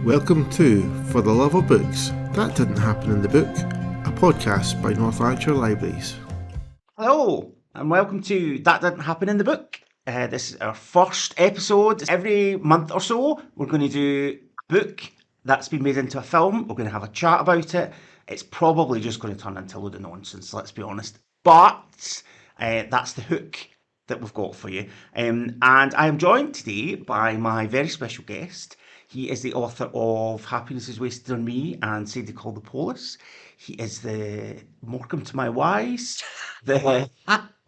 Welcome to For the Love of Books, That Didn't Happen in the Book, a podcast by Lanarkshire Libraries. Hello, and welcome to That Didn't Happen in the Book. This is our first episode. Every month or so, we're going to do a book that's been made into a film. We're going to have a chat about it. It's probably just going to turn into a load of nonsense, let's be honest. But that's the hook that we've got for you. And I am joined today by my very special guest. He is the author of Happiness is Wasted on Me and Sadie Called the Police. He is the Morecambe to my Wise, the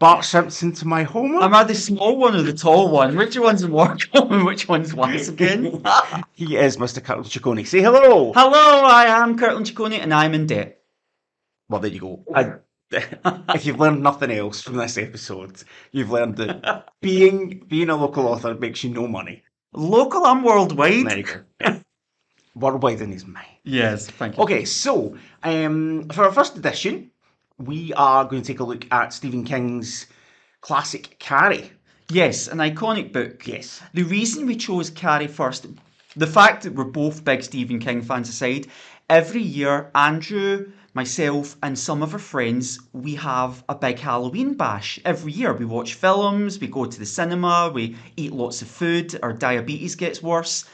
Bart Simpson to my Homer. Am I the small one or the tall one? Which one's Morecambe and which one's Wise again? He is Mr. Kirkland Ciccone. Say hello. Hello, I am Kirkland Ciccone and I'm in debt. Well, there you go. If you've learned nothing else from this episode, you've learned that being a local author makes you no money. Local and worldwide. There you go. Yeah. Worldwide in his mind. Yes, thank you. Okay, so for our first edition, we are going to take a look at Stephen King's classic Carrie. Yes, an iconic book. Yes. The reason we chose Carrie first, the fact that we're both big Stephen King fans aside, every year Andrew, myself and some of our friends, we have a big Halloween bash. Every year we watch films, we go to the cinema, we eat lots of food, our diabetes gets worse.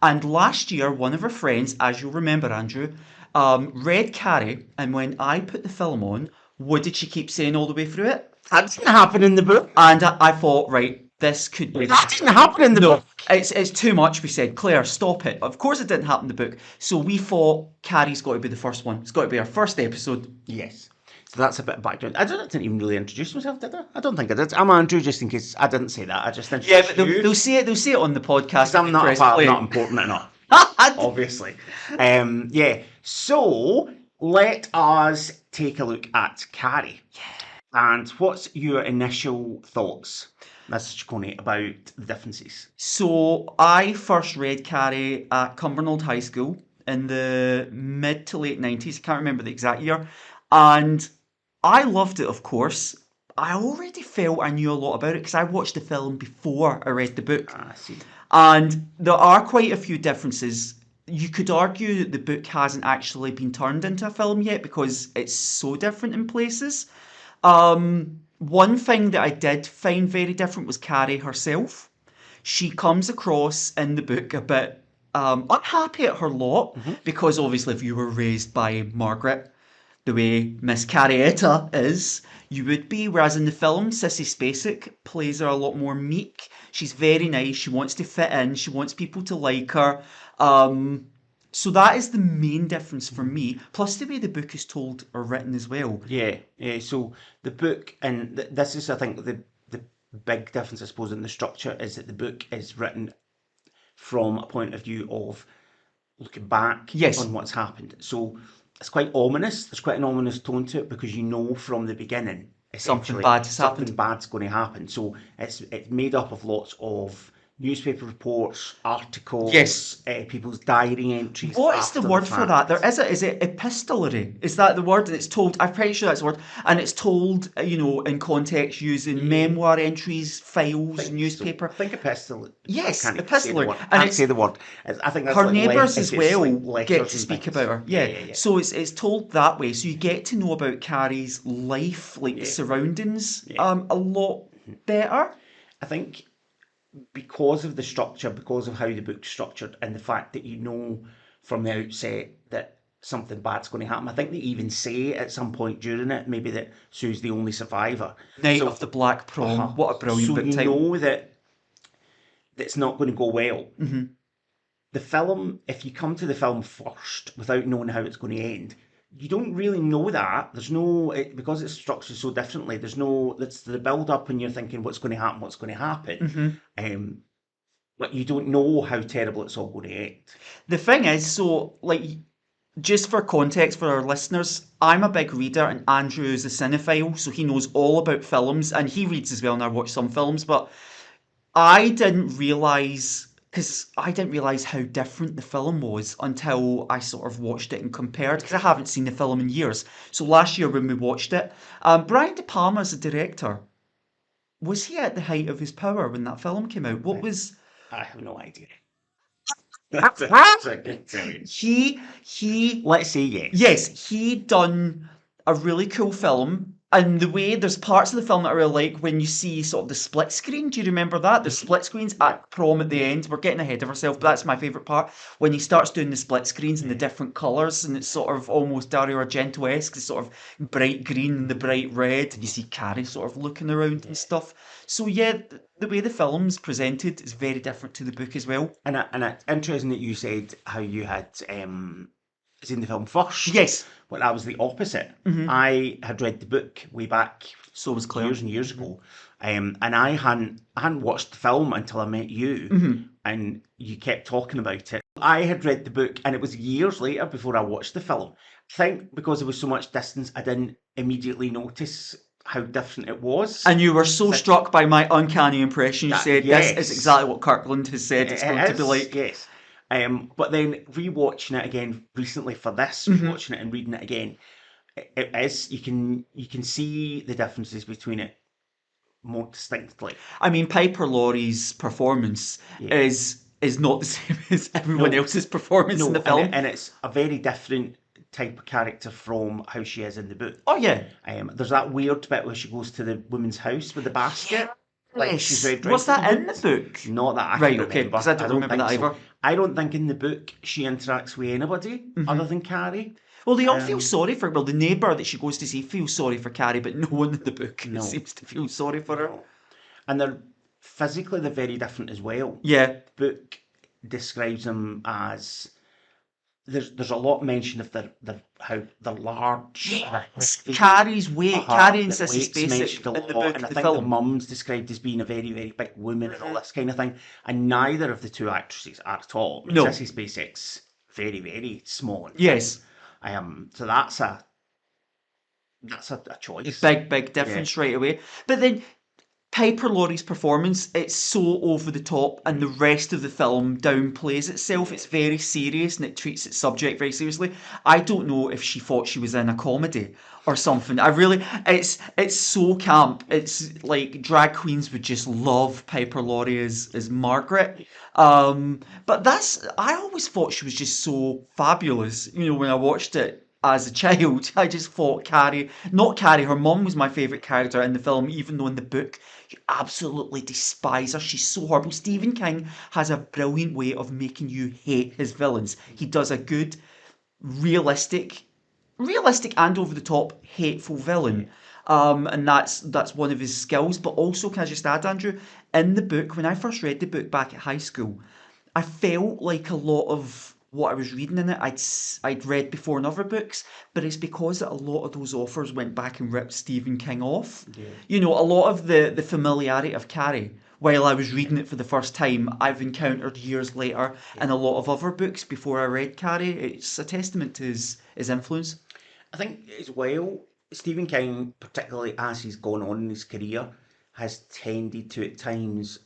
And last year, one of our friends, as you'll remember, Andrew, read Carrie, and when I put the film on, what did she keep saying all the way through it? That didn't happen in the book. And I thought, right, this could be... That didn't happen in the book. It's too much, we said. Claire, stop it. Of course it didn't happen in the book. So we thought Carrie's got to be the first one. It's got to be our first episode. Yes. So that's a bit of background. I didn't even really introduce myself, did I? I don't think I did. I'm Andrew, just in case I didn't say that. I just introduced Yeah, but they'll see it. They'll see it on the podcast. I'm not not important enough. Obviously. Yeah. So let us take a look at Carrie. Yeah. And what's your initial thoughts, Mr. Ciccone, about the differences? So I first read Carrie at Cumbernauld High School in the mid to late 90s. I can't remember the exact year. And I loved it, of course. I already felt I knew a lot about it because I watched the film before I read the book. I see. And there are quite a few differences. You could argue that the book hasn't actually been turned into a film yet because it's so different in places. One thing that I did find very different was Carrie herself. She comes across in the book a bit unhappy at her lot because obviously if you were raised by Margaret, the way Miss Carrietta is, you would be. Whereas in the film, Sissy Spacek plays her a lot more meek. She's very nice. She wants to fit in. She wants people to like her. So that is the main difference for me. Plus the way the book is told or written as well. Yeah. So the book, and this is, I think, the big difference, I suppose, in the structure is that the book is written from a point of view of looking back on what's happened. So it's quite ominous. There's quite an ominous tone to it because you know from the beginning Something bad's going to happen. So it's made up of lots of newspaper reports, articles, people's diary entries. What is the word for that? Is it epistolary? Is that the word? And it's told, I'm pretty sure that's the word, and it's told, in context using memoir entries, files, newspaper. So. I think epistolary. Yes, epistolary. I can't say the word. I think that's her neighbours as well like get to speak about her. Yeah. So it's told that way. So you get to know about Carrie's life, the surroundings, a lot better. I think because of the structure, because of how the book's structured, and the fact that you know from the outset that something bad's going to happen. I think they even say at some point during it, maybe that Sue's the only survivor. Night of the Black Prom. What a brilliant book title. So you know that it's not going to go well. Mm-hmm. The film, if you come to the film first without knowing how it's going to end, you don't really know that. There's no, because it's structured so differently, there's the build up and you're thinking what's going to happen. Mm-hmm. But you don't know how terrible it's all going to end. The thing is, just for context for our listeners, I'm a big reader and Andrew is a cinephile, so he knows all about films and he reads as well, and I watch some films, but I didn't realise how different the film was until I sort of watched it and compared, because I haven't seen the film in years. So last year when we watched it, Brian De Palma's a director. Was he at the height of his power when that film came out? I have no idea. That's a good thing. He Let's say yes. Yes, he done a really cool film. And the way there's parts of the film that I really like when you see sort of the split screen. Do you remember that? The split screens at prom at the end. We're getting ahead of ourselves, but that's my favourite part. When he starts doing the split screens and the different colours, and it's sort of almost Dario Argento-esque, it's sort of bright green and the bright red, and you see Carrie sort of looking around and stuff. So yeah, the way the film's presented is very different to the book as well. And it's interesting that you said how you had seen the film first. Yes. Well, I was the opposite. I had read the book way back So was Claire. years and years ago, and I hadn't watched the film until I met you, and you kept talking about it. I had read the book, and it was years later before I watched the film. I think because there was so much distance, I didn't immediately notice how different it was. And you were so struck by my uncanny impression. You said, yes. this is exactly what Kirkland has said it's going to be like. Yes. But then rewatching it again recently for this, rewatching it and reading it again, it is, you can see the differences between it more distinctly. I mean, Piper Laurie's performance is not the same as everyone else's performance in the film. And it's a very different type of character from how she is in the book. Oh yeah. There's that weird bit where she goes to the woman's house with the basket. Like she's very dressed. Was that in the book? Not that I Right, can okay, remember. because I don't remember that either. I don't think in the book she interacts with anybody other than Carrie. Well, they all feel sorry for her. Well, the neighbour that she goes to see feels sorry for Carrie, but no one in the book seems to feel sorry for her. And they're very different as well. Yeah. The book describes them as there's a lot mention of how they're large. Carrie's weight. Carrie insists it's weight's basic mentioned a in lot, the book. and I The think film. the mum's described as being a very, very big woman and all this kind of thing. And neither of the two actresses are at all. I mean, No. Sissy Spacek's very, very small. Yes. So that's a choice. Big difference right away. But then Piper Laurie's performance, it's so over the top, and the rest of the film downplays itself. It's very serious and it treats its subject very seriously. I don't know if she thought she was in a comedy or something. It's so camp. It's like drag queens would just love Piper Laurie as Margaret. But I always thought she was just so fabulous. You know, when I watched it as a child, I just thought not Carrie, her mum was my favourite character in the film, even though in the book you absolutely despise her. She's so horrible. Stephen King has a brilliant way of making you hate his villains. He does a good, realistic and over the top hateful villain. And that's one of his skills. But also, can I just add, Andrew, in the book, when I first read the book back at high school, I felt like a lot of what I was reading in it I'd read before in other books, but it's because that a lot of those authors went back and ripped Stephen King off. Yeah. You know, a lot of the familiarity of Carrie, while I was reading it for the first time, I've encountered years later in a lot of other books before I read Carrie. It's a testament to his influence. I think as well, Stephen King, particularly as he's gone on in his career, has tended to at times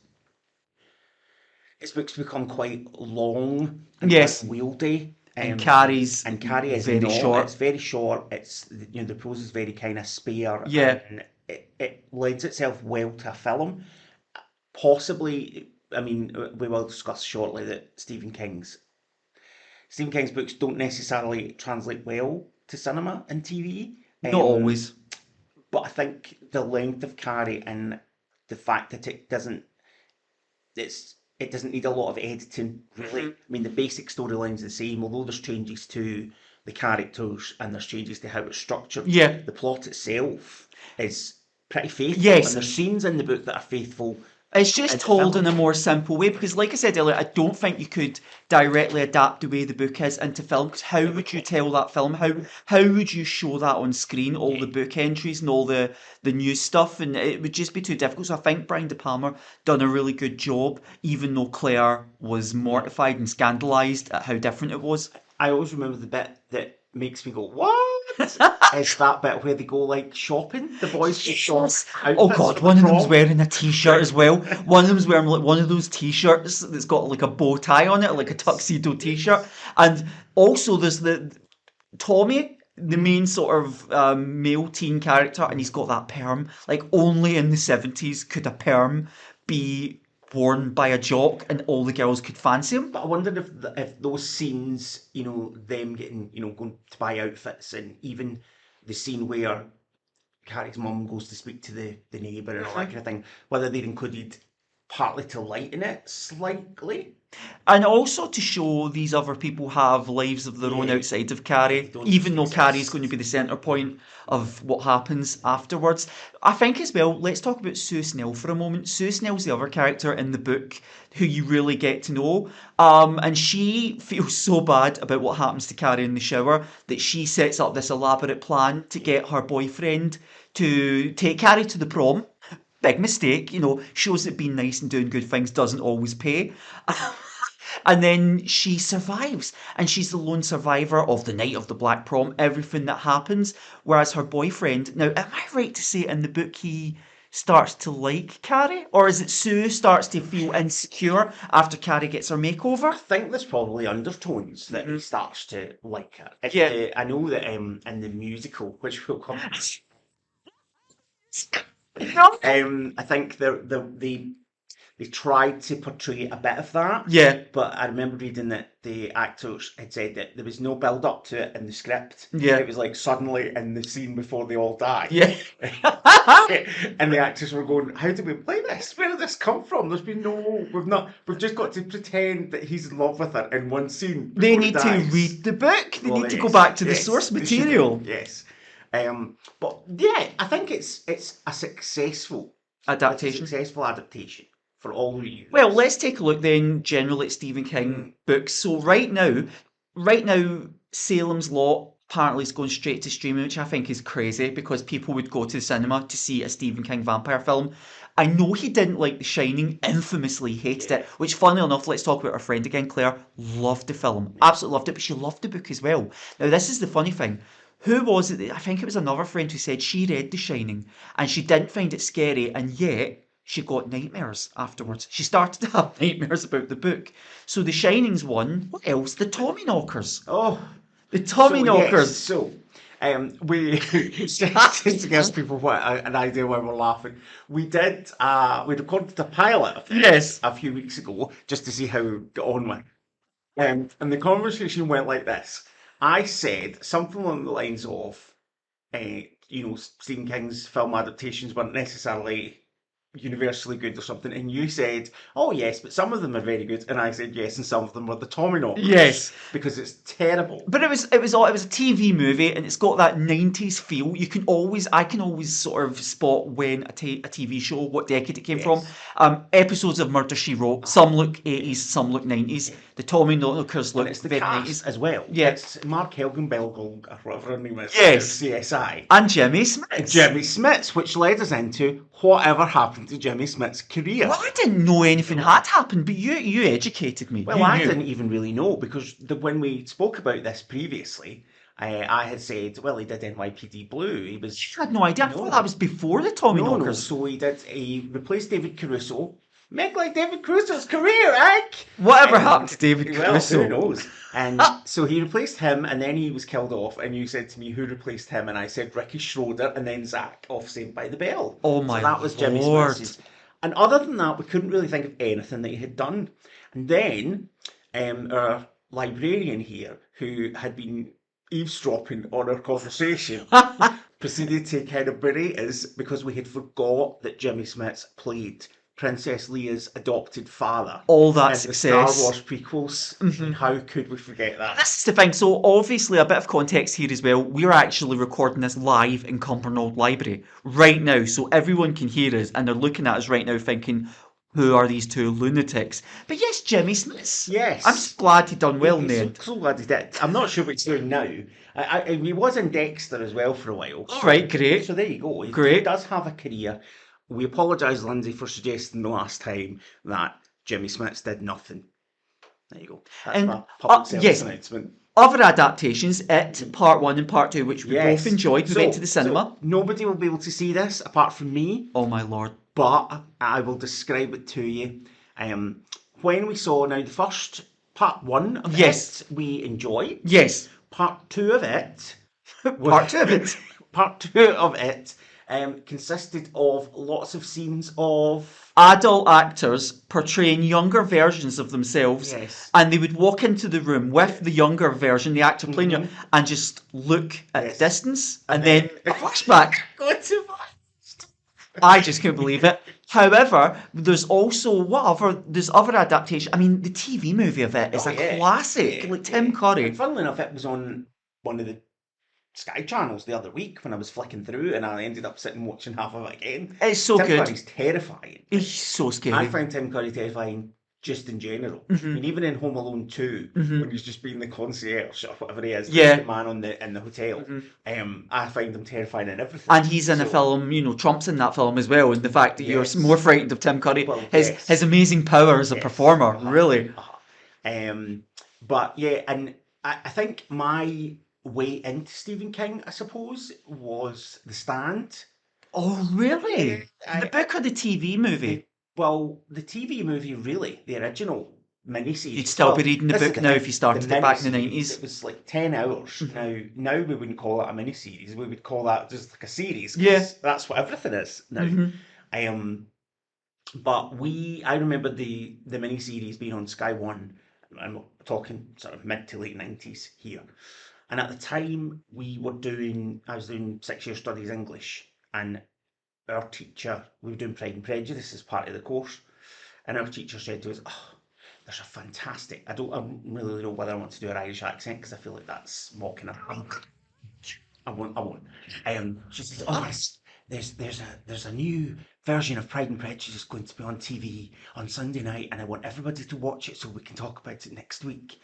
his books become quite long and quite wieldy. And Carrie is very short. It's very short. It's, you know, the prose is very kind of spare. Yeah. And it lends itself well to a film. Possibly, I mean, we will discuss shortly that Stephen King's books don't necessarily translate well to cinema and TV. Not always. But I think the length of Carrie and the fact that it doesn't need a lot of editing, really. I mean, the basic storyline's the same, although there's changes to the characters and there's changes to how it's structured. Yeah. The plot itself is pretty faithful. Yes. And there's scenes in the book that are faithful. It's just told in a more simple way, because like I said earlier, I don't think you could directly adapt the way the book is into film, because how would you tell that film? How would you show that on screen, all the book entries and all the new stuff? And it would just be too difficult. So I think Brian De Palma done a really good job, even though Claire was mortified and scandalised at how different it was. I always remember the bit that makes me go, what? Is that bit where they go like shopping? The boys just shop. Oh god, one of them's wearing a t-shirt as well. One of them's wearing like one of those t-shirts that's got like a bow tie on it, like a tuxedo t-shirt. And also there's the Tommy, the main sort of male teen character, and he's got that perm. Like only in the 70s could a perm be worn by a jock and all the girls could fancy him. But I wondered if those scenes, them getting, going to buy outfits, and even the scene where Carrie's mum goes to speak to the neighbour and all that kind of thing, whether they're included partly to lighten it slightly. And also to show these other people have lives of their own outside of Carrie, even though Carrie's going to be the centre point of what happens afterwards. I think as well, let's talk about Sue Snell for a moment. Sue Snell's the other character in the book who you really get to know. And she feels so bad about what happens to Carrie in the shower that she sets up this elaborate plan to get her boyfriend to take Carrie to the prom. Big mistake, shows that being nice and doing good things doesn't always pay. And then she survives, and she's the lone survivor of the night of the Black Prom, everything that happens. Whereas her boyfriend, now, am I right to say in the book he starts to like Carrie? Or is it Sue starts to feel insecure after Carrie gets her makeover? I think there's probably undertones that he starts to like her. I know that in the musical, which will come... I think they tried to portray a bit of that. Yeah. But I remember reading that the actors had said that there was no build up to it in the script. Yeah. It was like suddenly in the scene before they all die. Yeah. And the actors were going, how do we play this? Where did this come from? There's been we've just got to pretend that he's in love with her in one scene. They need to read the book. They need to go back to the source material. Yes. But yeah, I think it's a successful adaptation. For all we use. Well, let's take a look then generally at Stephen King books. So right now, Salem's Lot apparently is going straight to streaming, which I think is crazy because people would go to the cinema to see a Stephen King vampire film. I know he didn't like The Shining, infamously hated it, which funnily enough, let's talk about our friend again, Claire, loved the film, absolutely loved it, but she loved the book as well. Now this is the funny thing. Who was it? I think it was another friend who said she read The Shining and she didn't find it scary, and yet she got nightmares afterwards. She started to have nightmares about the book. So The Shining's one. What else? The Tommyknockers. Oh, the Tommyknockers. Yes. So, we just to give people an idea why we're laughing. We recorded a pilot of this a few weeks ago just to see how it got on with. And the conversation went like this. I said something along the lines of, Stephen King's film adaptations weren't necessarily universally good or something, and you said, oh yes, but some of them are very good, and I said yes, and some of them were the Tommyknockers. Yes, because it's terrible. But it was a TV movie, and it's got that 90s feel. I can always sort of spot when a TV show, what decade it came from. Episodes of Murder, She Wrote, some look 80s, some look 90s. The Tommyknockers look it's the very cast 90s as well. Yeah, it's Mark Helgenberg or whatever her name is. Yes, CSI and Jimmy Smits. Jimmy Smits, which led us into whatever happened to Jimmy Smits' career. Well, I didn't know anything had happened, but you educated me. Well, I didn't even really know because when we spoke about this previously, I had said, well, he did NYPD Blue. You had no idea. I thought that was before the Tommyknockers. No. So he replaced David Caruso. Make like David Caruso's career, Ike! Whatever happened to David Caruso? Who knows? And so he replaced him, and then he was killed off, and you said to me, who replaced him? And I said, Ricky Schroeder, and then Zach off Saved by the Bell. Oh my So that was Jimmy Lord. Smits's. And other than that, we couldn't really think of anything that he had done. And then our librarian here, who had been eavesdropping on our conversation, proceeded to kind of berate us because we had forgot that Jimmy Smits played Princess Leia's adopted father. All that in success. the Star Wars prequels. How could we forget that? This is the thing. So obviously a bit of context here as well. We're actually recording this live in Cumbernauld Library right now. So everyone can hear us and they're looking at us right now thinking, who are these two lunatics? But yes, Jimmy Smits. Yes. I'm just glad he done well in the end. So glad he did. I'm not sure what he's doing now. He was in Dexter as well for a while. All right, great. So there you go. He does have a career. We apologise, Lindsay, for suggesting the last time that Jimmy Smits did nothing. There you go. That's my public service announcement. Other adaptations, It, Part 1 and Part 2, which we both enjoyed. We went to the cinema. So nobody will be able to see this apart from me. Oh my lord. But I will describe it to you. When we saw the first Part 1 of It, we enjoyed. Yes. Part 2 of it... Part 2 of it. Part 2 of it consisted of lots of scenes of... adult actors portraying younger versions of themselves, Yes. and they would walk into the room with the younger version, the actor playing it, and just look at Yes. distance, and then a flashback. Go too far. I just couldn't believe it. However, there's also there's other adaptations. I mean, the TV movie of it is a classic. Like Tim Curry. And funnily enough, it was on one of the Sky channels the other week when I was flicking through, and I ended up sitting watching half of it again. It's so Tim good. Curry's terrifying. He's so scary. I find Tim Curry terrifying just in general. I mean, even in Home Alone 2, when he's just being the concierge or whatever he is, the man in the hotel, I find him terrifying in everything. And he's in a film, Trump's in that film as well, and the fact that you're more frightened of Tim Curry, his amazing power as a performer, really. But yeah, and I think my way into Stephen King, I suppose, was The Stand. Oh, really? The book or the TV movie? Well, the TV movie, really, the original miniseries. You'd still be reading the book now if you started it back in the 90s. It was like 10 hours. Now we wouldn't call it a miniseries. We would call that just like a series. Yeah. That's what everything is now. But I remember the miniseries being on Sky One. I'm talking sort of mid to late 90s here. And at the time, I was doing 6-year studies English, and our teacher, we were doing Pride and Prejudice as part of the course, and our teacher said to us, there's a fantastic, I don't really know whether I want to do an Irish accent, because I feel like that's mocking her. I won't. She said, there's a new version of Pride and Prejudice going to be on TV on Sunday night, and I want everybody to watch it so we can talk about it next week.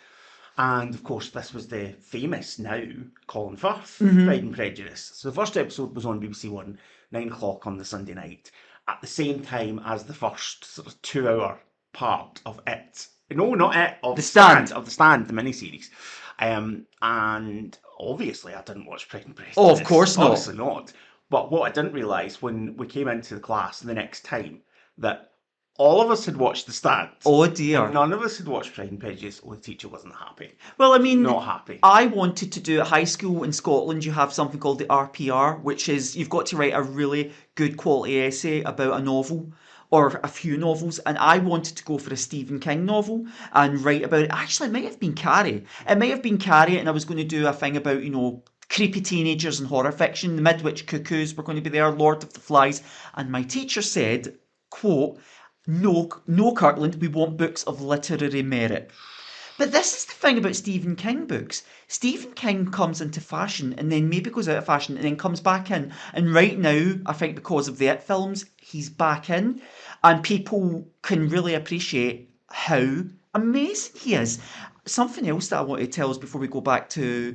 And of course, this was the famous now Colin Firth Pride and Prejudice. So the first episode was on BBC One, 9 o'clock on the Sunday night, at the same time as the first sort of 2-hour part of it. No, not it, of The Stand, the miniseries. And obviously, I didn't watch Pride and Prejudice. Oh, of course not. Obviously not. But what I didn't realise when we came into the class the next time, that all of us had watched The Stand. Oh dear. And none of us had watched Pride and Prejudice. The teacher wasn't happy. Well, I mean, not happy. I wanted to do at high school in Scotland. You have something called the RPR, which is you've got to write a really good quality essay about a novel or a few novels, and I wanted to go for a Stephen King novel and write about it. Actually, it might have been Carrie. And I was going to do a thing about, creepy teenagers and horror fiction. The Midwich Cuckoos were going to be there, Lord of the Flies, and my teacher said, quote, No, Kirkland, we want books of literary merit. But this is the thing about Stephen King books. Stephen King comes into fashion and then maybe goes out of fashion and then comes back in. And right now, I think because of the It films, he's back in. And people can really appreciate how amazing he is. Something else that I want to tell us before we go back to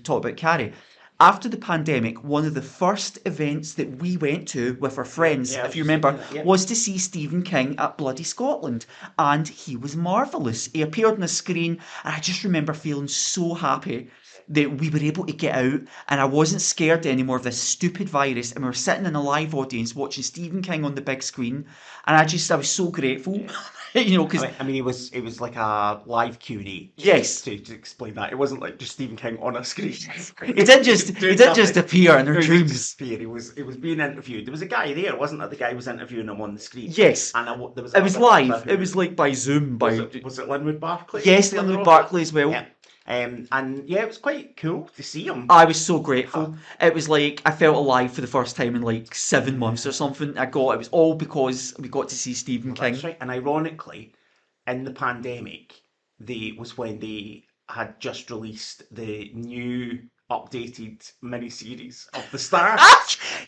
talk about Carrie. After the pandemic, one of the first events that we went to with our friends, if you remember, was to see Stephen King at Bloody Scotland. And he was marvellous. He appeared on the screen, and I just remember feeling so happy that we were able to get out, and I wasn't scared anymore of this stupid virus, and we were sitting in a live audience watching Stephen King on the big screen, and I was so grateful. Because I mean, it was like a live Q&A. Yes, to explain that, it wasn't like just Stephen King on a screen. He didn't just appear in our dreams. He was being interviewed. There was a guy there, wasn't there? The guy was interviewing him on the screen. Yes, and it was live. It was like by Zoom. Was it Linwood Barclay? Yes, Linwood Barclay as well. Yeah. And it was quite cool to see him. I was so grateful. It was like I felt alive for the first time in like 7 months or something. It was all because we got to see Stephen King. That's right. And ironically, in the pandemic, was when they had just released the new updated miniseries of The Star.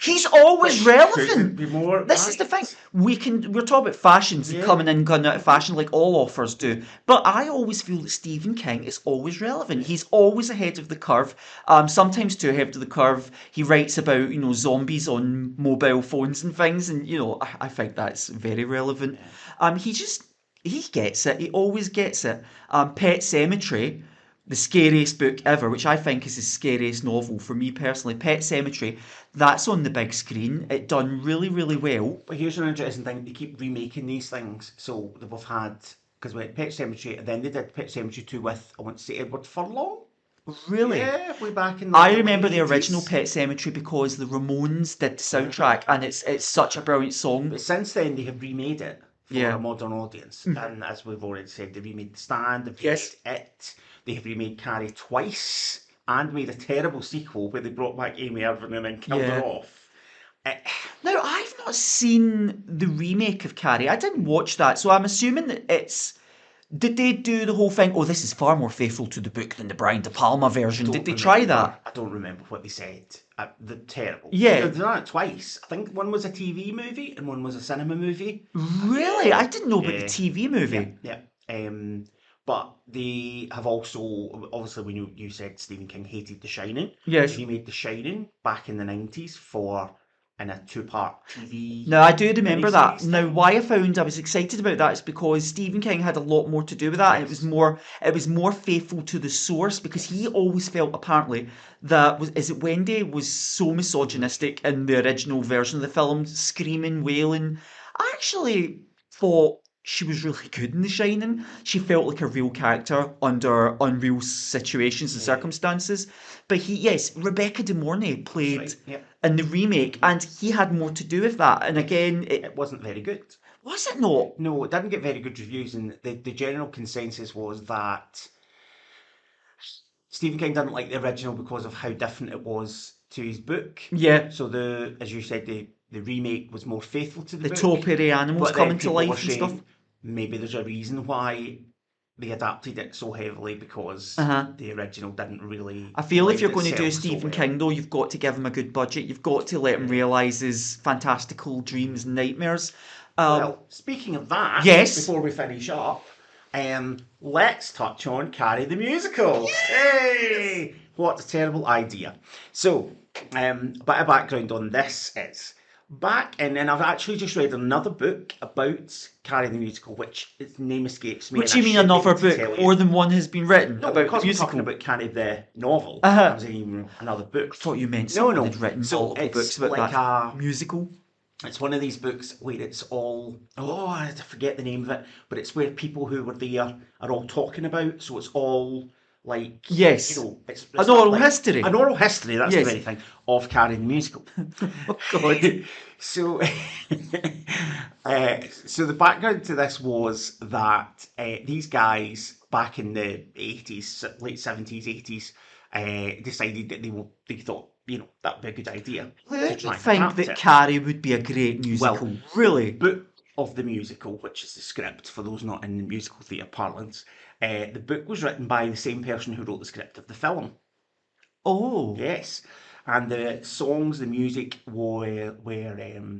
He's always relevant. This is the thing. We're talking about fashions coming in, going out of fashion like all authors do. But I always feel that Stephen King is always relevant. He's always ahead of the curve. Sometimes too ahead of the curve. He writes about, zombies on mobile phones and things. And, I think that's very relevant. He gets it. He always gets it. Pet Sematary, the scariest book ever, which I think is the scariest novel for me personally. Pet Sematary, that's on the big screen. It done really, really well. But here's an interesting thing. They keep remaking these things. So they've had, because we had Pet Sematary, and then they did Pet Sematary 2 with, I want to say, Edward Furlong. Really? Yeah, way back in the I remember the 80s. original Pet Sematary because the Ramones did the soundtrack, and it's such a brilliant song. But since then, they have remade it for Yeah. a modern audience. And as we've already said, they remade The Stand, they've Yes. remade It, they have remade Carrie twice, and made a terrible sequel where they brought back Amy Irving and then killed her Yeah. off. Now, I've not seen the remake of Carrie. I didn't watch that, so I'm assuming that it's. Did they do the whole thing? Oh, this is far more faithful to the book than the Brian De Palma version. Did they try that? I don't remember what they said. They're terrible. Yeah. They've done it twice. I think one was a TV movie and one was a cinema movie. Really? I didn't know about the TV movie. Yeah. But they have also, obviously, when you said Stephen King hated The Shining. Yes. He made The Shining back in the 90s in a 2-part TV. No, I do remember that. miniseries Now, thing. why I was excited about that is because Stephen King had a lot more to do with that, and it was more faithful to the source, because he always felt, apparently, that Wendy was so misogynistic in the original version of the film, screaming, wailing. I actually thought she was really good in The Shining. She felt like a real character under unreal situations and circumstances. But Rebecca De Mornay played Right, yeah. in the remake, and he had more to do with that. And again, It wasn't very good. was it not? No, it didn't get very good reviews, and the general consensus was that Stephen King didn't like the original because of how different it was to his book. Yeah. So as you said, the remake was more faithful to the The book. topiary animals But then coming to people were life and stuff. saying maybe there's a reason why they adapted it so heavily, because the original didn't really. I feel if lend you're going to do itself so Stephen well. King, though, you've got to give him a good budget. You've got to let him realise his fantastical dreams and nightmares. Well, speaking of that, Yes. before we finish up, let's touch on Carrie the musical. Hey! What a terrible idea. So, a bit of background on this is, and I've actually just read another book about Carrie the musical, which its name escapes me. Which and you I mean should be another able to book? tell you. More than one has been written No, about because the we're musical? talking about Carrie the novel. Uh-huh. I was saying another book. I thought you meant No, someone no. had written So multiple it's books about like that a- musical. It's one of these books where it's all, I forget the name of it, but it's where people who were there are all talking about, so it's all like, Yes. it's An not oral like- history. An oral history, that's Yes. the very thing, of Carrie the musical. Oh, God. So, so the background to this was that these guys back in the 80s, late 70s, 80s, decided that they thought, that'd be a good idea. I to try and think adapt that it. Carrie would be a great musical. Really? Book of the musical, which is the script for those not in the musical theatre parlance, the book was written by the same person who wrote the script of the film. Oh. Yes. And the songs, the music were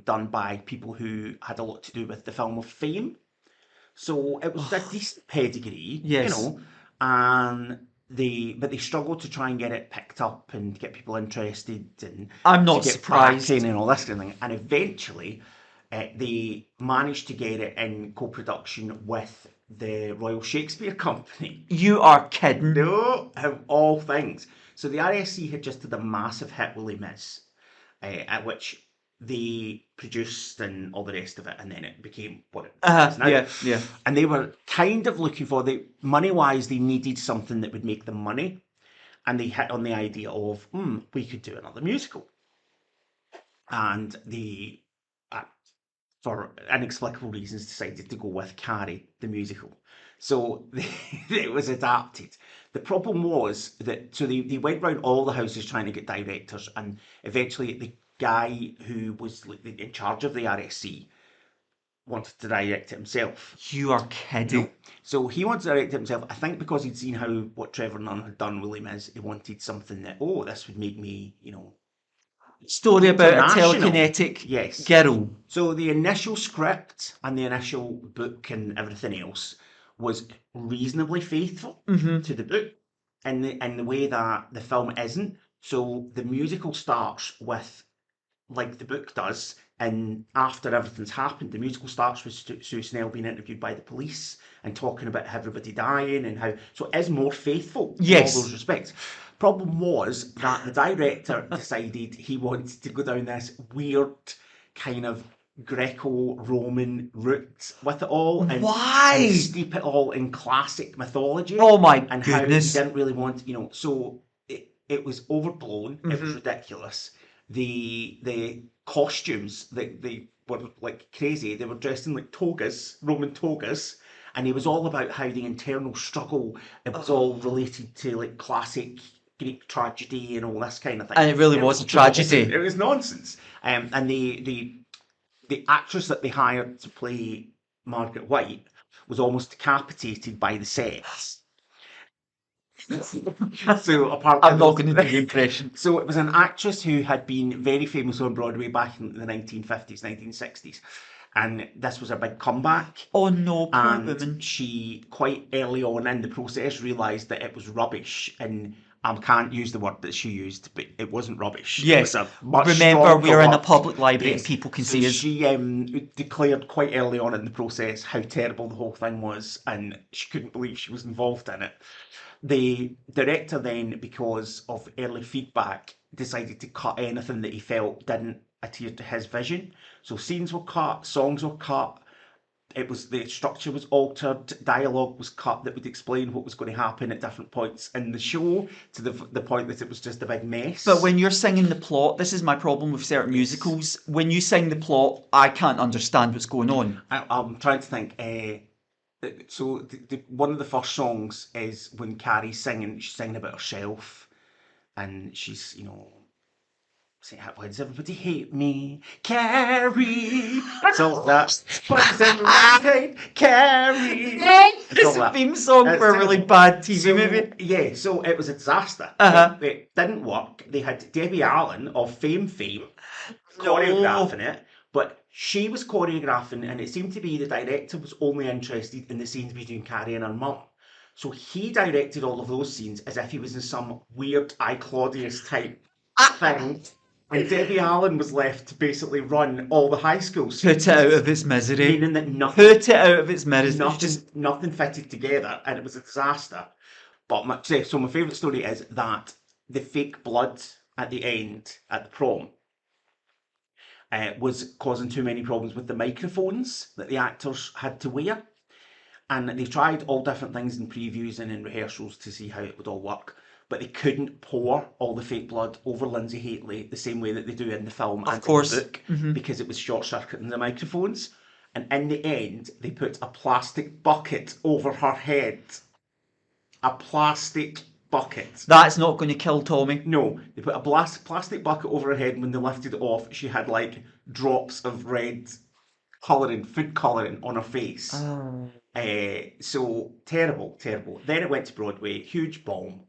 done by people who had a lot to do with the film of Fame. So it was a decent pedigree, Yes. and but they struggled to try and get it picked up and get people interested, and I'm not to get surprised. backing and all this kind of thing. And eventually, they managed to get it in co-production with the Royal Shakespeare Company. You are kidding. No, of all things. So the RSC had just had a massive hit with Les Mis, at which they produced and all the rest of it, and then it became what it is now. Yeah. And they were kind of looking for, money-wise, they needed something that would make them money, and they hit on the idea of, we could do another musical. And they, for inexplicable reasons, decided to go with Carrie, the musical. So it was adapted. The problem was that, so they went round all the houses trying to get directors, and eventually the guy who was in charge of the RSC wanted to direct it himself. You are kidding. No. So he wanted to direct it himself, I think because he'd seen what Trevor Nunn had done with Les Mis. He wanted something that, this would make me, Story about a international. telekinetic Yes. girl. So the initial script and the initial book and everything else was reasonably faithful to the book, in the way that the film isn't. So the musical starts with, like the book does, and after everything's happened, the musical starts with Sue Snell being interviewed by the police and talking about everybody dying and how. So it is more faithful Yes. in all those respects. Problem was that the director decided he wanted to go down this weird kind of Greco-Roman roots with it all. And, Why? And steep it all in classic mythology. Oh my and goodness. how he didn't really want, so it was overblown. It was ridiculous. The costumes, they were like crazy. They were dressed in like togas, Roman togas. And it was all about how the internal struggle, it was all related to like classic Greek tragedy and all this kind of thing. And it really was a tragedy. It was nonsense. And the actress that they hired to play Margaret White was almost decapitated by the set. So apparently, I'm not going to do the impression. So it was an actress who had been very famous on Broadway back in the 1950s, 1960s. And this was a big comeback. Oh no, poor And woman. she, quite early on in the process, realised that it was rubbish. And I can't use the word that she used, but it wasn't rubbish. Yes. It was a much Remember, stronger we're in a word. public library and Yes. people can So see us. she declared quite early on in the process how terrible the whole thing was, and she couldn't believe she was involved in it. The director then, because of early feedback, decided to cut anything that he felt didn't adhere to his vision. So scenes were cut, songs were cut. The structure was altered, dialogue was cut that would explain what was going to happen at different points in the show, to the point that it was just a big mess. But when you're singing the plot, this is my problem with certain musicals. When you sing the plot, I can't understand what's going on. I'm trying to think. So one of the first songs is when Carrie's singing. She's singing about herself, and she's saying, "Why does everybody hate me, Carrie?" So that's why does everybody hate Carrie? It's a theme song for a really bad TV movie. Yeah, so it was a disaster. It didn't work. They had Debbie Allen of Fame choreographing it, but she was choreographing, and it seemed to be the director was only interested in the scenes between Carrie and her mum. So he directed all of those scenes as if he was in some weird I, Claudius type thing. And Debbie Allen was left to basically run all the high school scenes. Put it out of its misery. Meaning that Put it out of its misery. nothing fitted together, and it was a disaster. But my favourite story is that the fake blood at the end, at the prom, was causing too many problems with the microphones that the actors had to wear. And they tried all different things in previews and in rehearsals to see how it would all work. But they couldn't pour all the fake blood over Lindsay Haitley the same way that they do in the film and in the book, because it was short-circuiting the microphones. And in the end, they put a plastic bucket over her head. A plastic bucket. That's not going to kill Tommy. No, they put a plastic bucket over her head, and when they lifted it off, she had like drops of red food colouring on her face. So terrible. Then it went to Broadway, huge bomb,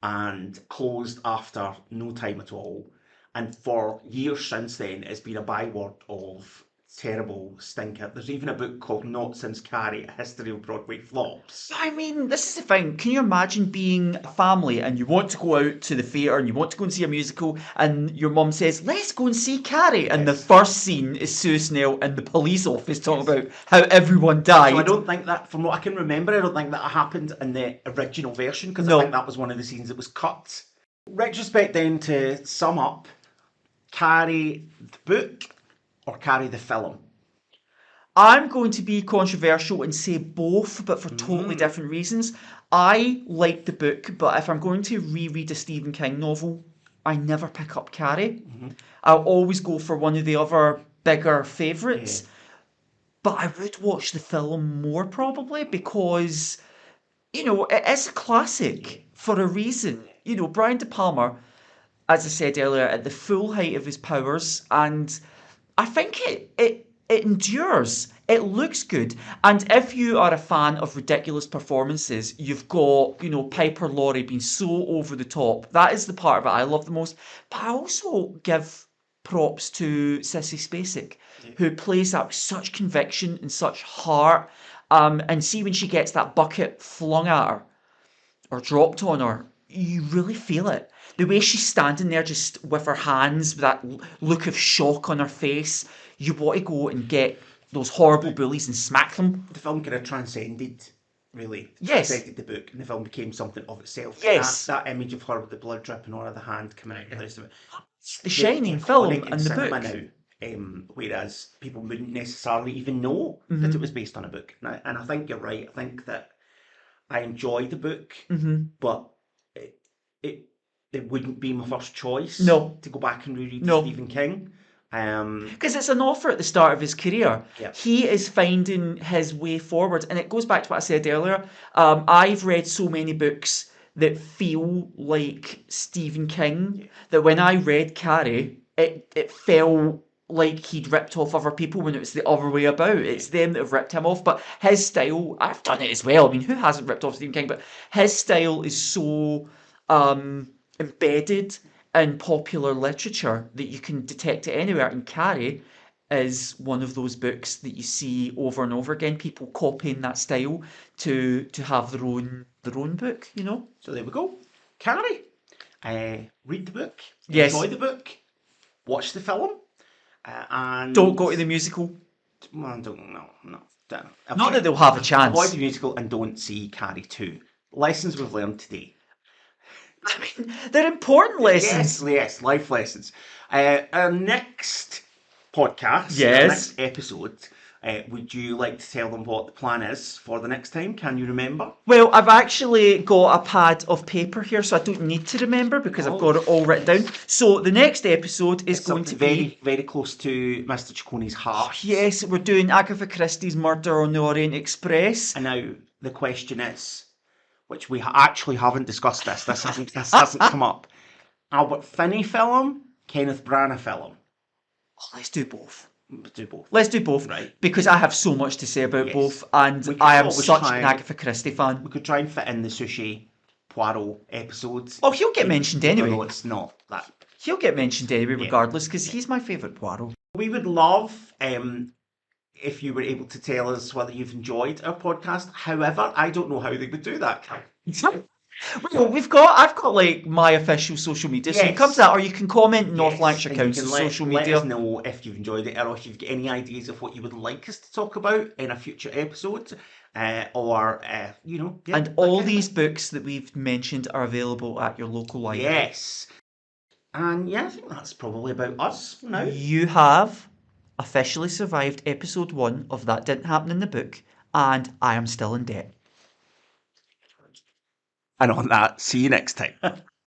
and closed after no time at all. And for years since then, it's been a byword of terrible stinker. There's even a book called Not Since Carrie, A History of Broadway Flops. I mean, this is the thing. Can you imagine being a family and you want to go out to the theatre and you want to go and see a musical, and your mum says, let's go and see Carrie, and the first scene is Sue Snell in the police office talking about how everyone died. So I don't think that, from what I can remember, I don't think that happened in the original version, because No. I think that was one of the scenes that was cut. Retrospect then, to sum up, Carrie the book or Carrie the film? I'm going to be controversial and say both, but for totally different reasons. I like the book, but if I'm going to reread a Stephen King novel, I never pick up Carrie. I'll always go for one of the other bigger favourites. Yeah. But I would watch the film more probably because, it is a classic for a reason. Brian De Palma, as I said earlier, at the full height of his powers, and I think it endures. It looks good. And if you are a fan of ridiculous performances, you've got, Piper Laurie being so over the top. That is the part of it I love the most. But I also give props to Sissy Spacek, who plays that with such conviction and such heart. And see when she gets that bucket flung at her or dropped on her, you really feel it. The way she's standing there just with her hands, with that look of shock on her face, you want to go and get those horrible bullies and smack them. The film kind of transcended, really. Yes. Transcended the book, and the film became something of itself. Yes. That image of her with the blood dripping out of the hand coming out of the rest of it. The Shining Iconic film in and the cinema book. now. whereas people wouldn't necessarily even know that it was based on a book. And I think you're right. I think that I enjoy the book, but it wouldn't be my first choice No. to go back and reread No. Stephen King. Because it's an author at the start of his career. Yeah. He is finding his way forward. And it goes back to what I said earlier. I've read so many books that feel like Stephen King that when I read Carrie, it felt like he'd ripped off other people when it was the other way about. It's them that have ripped him off. But his style, I've done it as well. I mean, who hasn't ripped off Stephen King? But his style is so embedded in popular literature that you can detect it anywhere. And Carrie is one of those books that you see over and over again. People copying that style to have their own book. You know. So there we go. Carrie. Read the book. Yes. Enjoy the book. Watch the film. And Don't go to the musical. Well, no. Not that they'll have a chance. Avoid the musical and don't see Carrie 2. Lessons we've learned today. I mean, they're important lessons. Yes, life lessons. Our next podcast, Yes. our next episode, would you like to tell them what the plan is for the next time? Can you remember? Well, I've actually got a pad of paper here, so I don't need to remember because I've got it all written down. So the next episode is going to be very close to Mr. Ciccone's heart. Yes, we're doing Agatha Christie's Murder on the Orient Express. And now the question is, which we actually haven't discussed this hasn't come up. Albert Finney film, Kenneth Branagh film. Oh, let's do both. Let's do both. Right. Because I have so much to say about Yes. both, and I am such an Agatha Christie fan. We could try and fit in the Sushi Poirot episodes. Oh, he'll get mentioned anyway. No, it's not that. He'll get mentioned anyway, regardless, because he's my favourite Poirot. We would love if you were able to tell us whether you've enjoyed our podcast. However, I don't know how they would do that. Well, I've got like my official social media, so you come to that, or you can comment North Lanarkshire and you Council's can social let media. us know if you've enjoyed it, or if you've got any ideas of what you would like us to talk about in a future episode, and all these books that we've mentioned are available at your local library. Yes. And yeah, I think that's probably about us for now. You have officially survived episode 1 of That Didn't Happen in the Book, and I am still in debt. And on that, see you next time.